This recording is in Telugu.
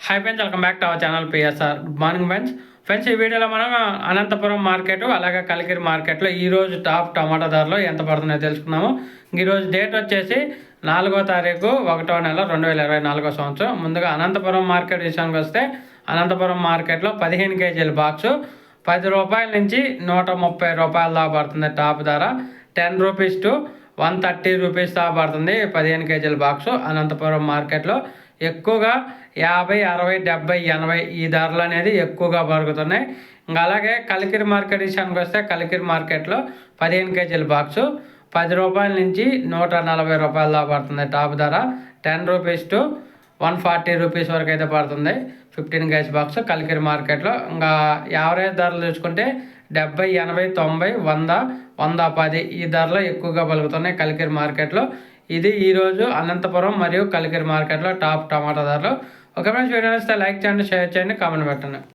Hi friends, welcome back to our channel PSR. Good morning friends. Friends, ఈ వీడియోలో మనం అనంతపురం మార్కెట్ అలాగే కలికిరి మార్కెట్లో ఈరోజు టాప్ టమాటా ధరలు ఎంత పడుతున్నాయో తెలుసుకున్నాము. ఈరోజు డేట్ వచ్చేసి 4వ తారీఖు 1వ నెల 2024 సంవత్సరం. ముందుగా అనంతపురం మార్కెట్ విషయానికి వస్తే అనంతపురం మార్కెట్లో 15 కేజీల బాక్సు 10 రూపాయల నుంచి 130 రూపాయల దాకా పడుతుంది. టాప్ ధర 10 రూపీస్ టు 130 రూపీస్ దాకా పడుతుంది 15 కేజీల బాక్సు అనంతపురం మార్కెట్లో. ఎక్కువగా 50, 60, 70, 80 ఈ ధరలు అనేది ఎక్కువగా పరుగుతున్నాయి. ఇంకా అలాగే కలికిరి మార్కెట్ విషయానికి వస్తే కలికిరి మార్కెట్లో 15 కేజీల బాక్సు 10 రూపాయల నుంచి 140 రూపాయల దాకా పడుతుంది. టాప్ ధర 10 రూపీస్ టు 140 రూపీస్ వరకు అయితే పడుతుంది 15 కేజీ బాక్స్ కలికిరి మార్కెట్లో. ఇంకా యావరేజ్ ధరలు చూసుకుంటే 70, 80, 90, 100, 110 ఈ ధరలు ఎక్కువగా పలుకుతున్నాయి కలికిరి మార్కెట్లో. ఇది ఈరోజు అనంతపురం మరియు కలికిరి మార్కెట్లో టాప్ టమాటా ధరలు. ఒక ఫ్రెండ్స్, వీడియో వస్తే లైక్ చేయండి, షేర్ చేయండి, కామెంట్ పెట్టండి.